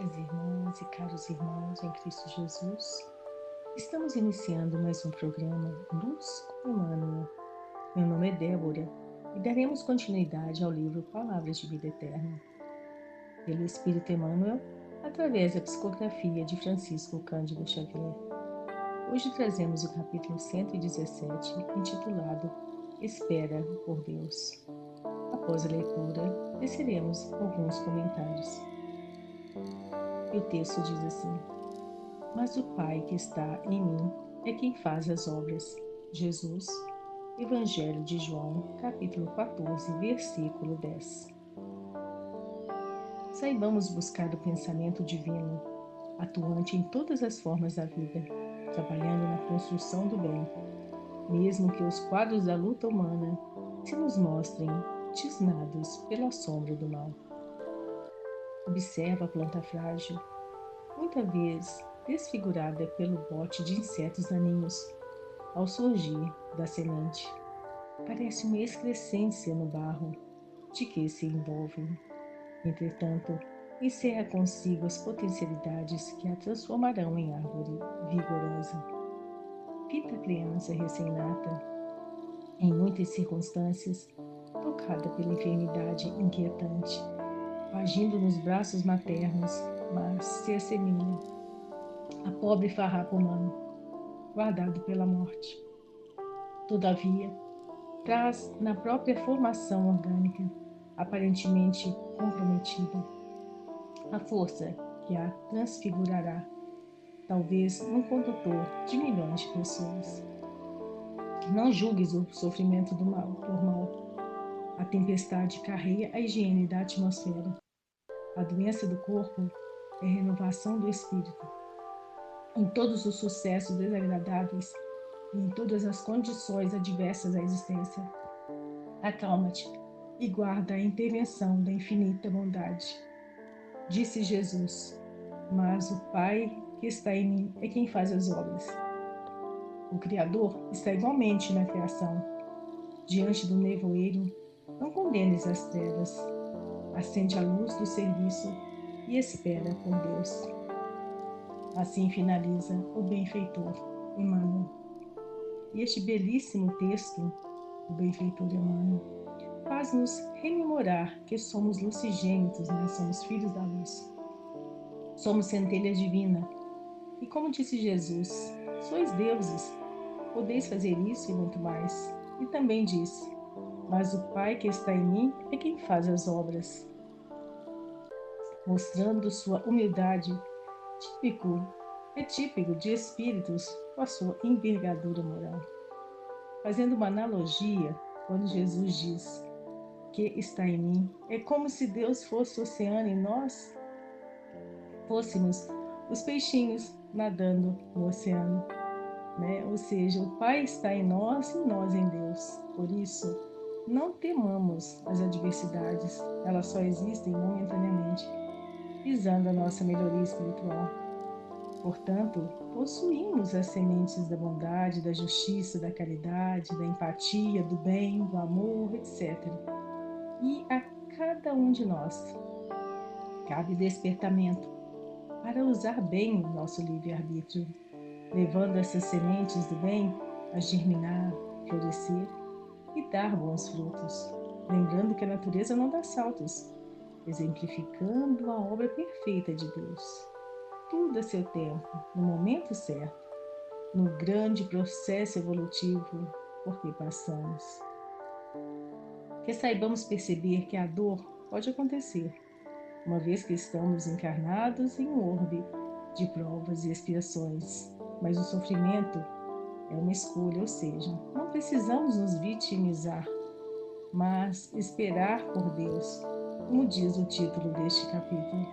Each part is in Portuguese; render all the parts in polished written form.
Caras irmãs e caros irmãos em Cristo Jesus, estamos iniciando mais um programa Luz com Emmanuel. Meu nome é Débora e daremos continuidade ao livro Palavras de Vida Eterna, pelo Espírito Emmanuel, através da psicografia de Francisco Cândido Xavier. Hoje trazemos o capítulo 117, intitulado Espera por Deus. Após a leitura, teceremos alguns comentários. E o texto diz assim: Mas o Pai que está em mim é quem faz as obras. Jesus, Evangelho de João, capítulo 14, versículo 10. Saibamos buscar o pensamento divino, atuante em todas as formas da vida, trabalhando na construção do bem, mesmo que os quadros da luta humana se nos mostrem tisnados pela sombra do mal. Observa a planta frágil, muita vez desfigurada pelo bote de insetos daninhos, ao surgir da semente. Parece uma excrescência no barro de que se envolvem. Entretanto, encerra consigo as potencialidades que a transformarão em árvore vigorosa. Fita a criança recém-nata, em muitas circunstâncias, tocada pela enfermidade inquietante, agindo nos braços maternos, mas se assemelha a pobre farrapo humano, guardado pela morte. Todavia, traz na própria formação orgânica, aparentemente comprometida, a força que a transfigurará, talvez num condutor de milhões de pessoas. Não julgues o sofrimento do mal por mal. A tempestade carrega a higiene da atmosfera. A doença do corpo é renovação do espírito. Em todos os sucessos desagradáveis e em todas as condições adversas à existência, acalma-te e guarda a intervenção da infinita bondade. Disse Jesus: Mas o Pai que está em mim é quem faz as obras. O Criador está igualmente na criação. Diante do nevoeiro, não condenes as trevas. Acende a luz do serviço e espera por Deus. Assim finaliza o benfeitor Emmanuel. E este belíssimo texto, o benfeitor Emmanuel, faz-nos rememorar que somos lucigênitos, somos filhos da luz. Somos centelha divina. E como disse Jesus, sois deuses, podeis fazer isso e muito mais. E também disse: Mas o Pai que está em mim é quem faz as obras. Mostrando sua humildade, típico de espíritos com a sua envergadura moral. Fazendo uma analogia, quando Jesus diz que está em mim, é como se Deus fosse o oceano e nós fôssemos os peixinhos nadando no oceano, Ou seja, o Pai está em nós e nós em Deus. Por isso, não temamos as adversidades, elas só existem momentaneamente, visando a nossa melhoria espiritual. Portanto, possuímos as sementes da bondade, da justiça, da caridade, da empatia, do bem, do amor, etc. E a cada um de nós cabe despertamento para usar bem o nosso livre-arbítrio, levando essas sementes do bem a germinar, florescer e dar bons frutos. Lembrando que a natureza não dá saltos, exemplificando a obra perfeita de Deus. Tudo a seu tempo, no momento certo, no grande processo evolutivo por que passamos. Que saibamos perceber que a dor pode acontecer, uma vez que estamos encarnados em um orbe de provas e expiações, mas o sofrimento é uma escolha, ou seja, não precisamos nos vitimizar, mas esperar por Deus, como diz o título deste capítulo,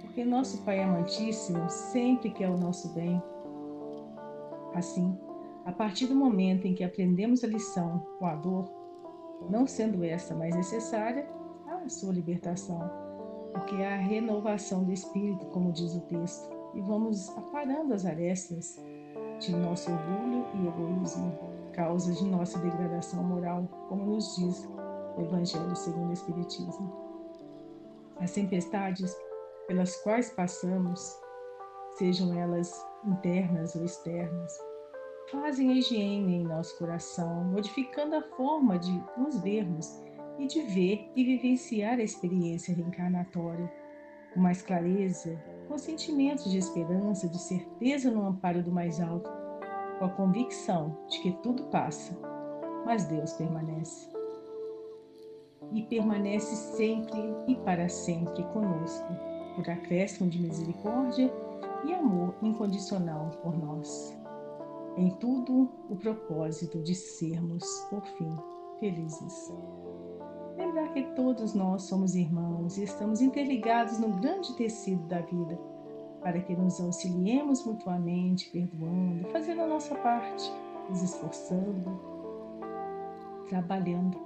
porque nosso Pai amantíssimo sempre quer o nosso bem. Assim, a partir do momento em que aprendemos a lição com a dor, não sendo essa mais necessária, há a sua libertação, porque há a renovação do espírito, como diz o texto, e vamos aparando as arestas de nosso orgulho e egoísmo, causas de nossa degradação moral, como nos diz o Evangelho segundo o Espiritismo. As tempestades pelas quais passamos, sejam elas internas ou externas, fazem a higiene em nosso coração, modificando a forma de nos vermos e de ver e vivenciar a experiência reencarnatória com mais clareza, com sentimentos de esperança, de certeza no amparo do mais alto, com a convicção de que tudo passa, mas Deus permanece. E permanece sempre e para sempre conosco, por acréscimo de misericórdia e amor incondicional por nós. Em tudo, o propósito de sermos, por fim, felizes. Lembrar que todos nós somos irmãos e estamos interligados no grande tecido da vida, para que nos auxiliemos mutuamente, perdoando, fazendo a nossa parte, nos esforçando, trabalhando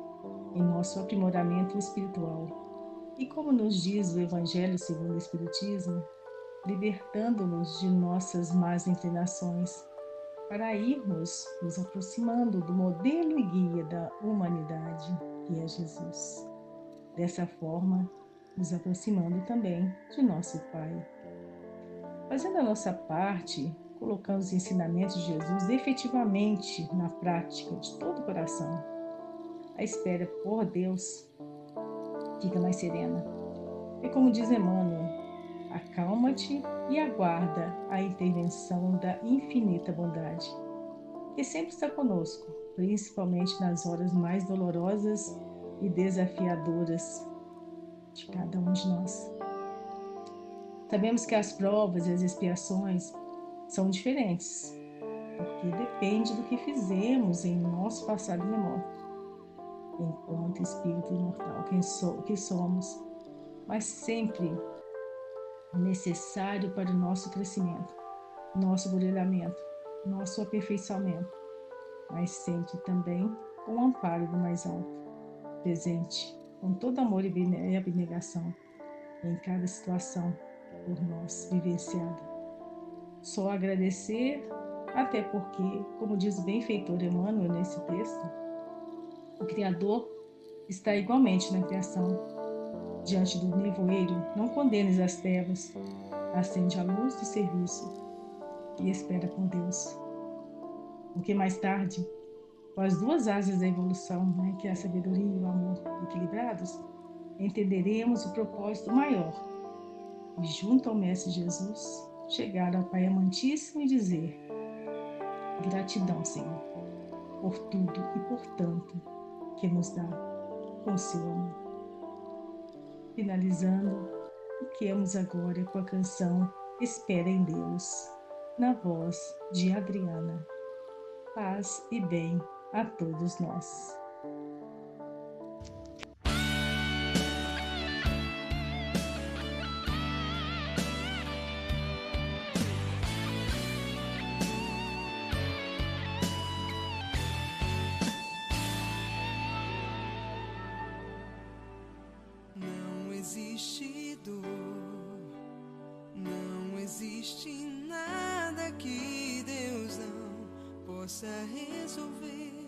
em nosso aprimoramento espiritual. E como nos diz o Evangelho segundo o Espiritismo, libertando-nos de nossas más inclinações, para irmos nos aproximando do modelo e guia da humanidade, que é Jesus. Dessa forma, nos aproximando também de nosso Pai. Fazendo a nossa parte, colocando os ensinamentos de Jesus efetivamente na prática de todo o coração, a espera por Deus fica mais serena. É como diz Emmanuel, acalma-te e aguarda a intervenção da infinita bondade, que sempre está conosco, principalmente nas horas mais dolorosas e desafiadoras de cada um de nós. Sabemos que as provas e as expiações são diferentes, porque depende do que fizemos em nosso passado remoto, enquanto espírito imortal, que somos, mas sempre necessário para o nosso crescimento, nosso brilhamento, nosso aperfeiçoamento, mas sempre também com o amparo do mais alto, presente com todo amor e abnegação em cada situação por nós vivenciada. Só agradecer, até porque, como diz o benfeitor Emmanuel nesse texto, o Criador está igualmente na criação. Diante do nevoeiro, não condenes as trevas, acende a luz do serviço e espera com Deus. Porque mais tarde, com as duas asas da evolução, que é a sabedoria e o amor equilibrados, entenderemos o propósito maior e, junto ao Mestre Jesus, chegar ao Pai amantíssimo e dizer: gratidão, Senhor, por tudo e por tanto que nos dá com seu amor. Finalizando, fiquemos agora com a canção Espera em Deus, na voz de Adriana. Paz e bem a todos nós. Não existe dor, não existe nada que Deus não possa resolver.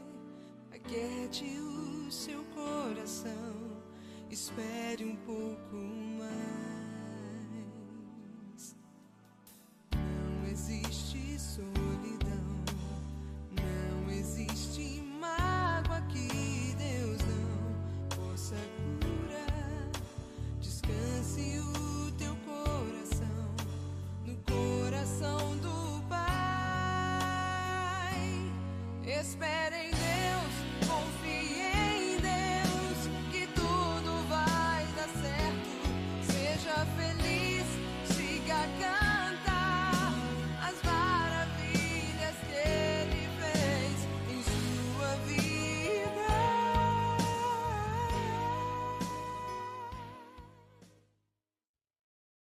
Aquiete o seu coração, espere um pouco mais.